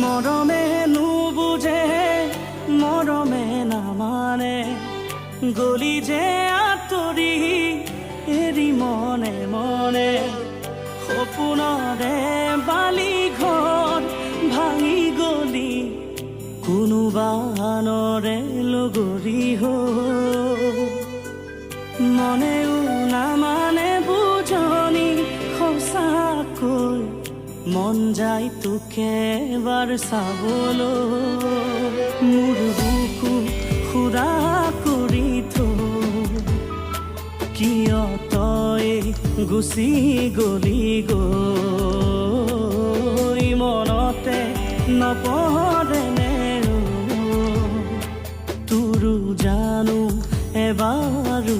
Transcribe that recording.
মৰমে নুবুজে মৰমে নামানে গলি যে আঁতৰি এৰি মনে মনে সপোনৰে বালি ঘৰ ভাঙি গলি কোনোবা আনৰে লগৰী হৈ মনেও নামানে বুজনি সঁচাকৈ মন যায় তোকে এবাৰ চাবলৈ মোৰ বুকু খুৰা কৰি থৈ কিয় তই গুচি গলি গৈ মনতে নপৰেনে তোৰো জানো এবাৰো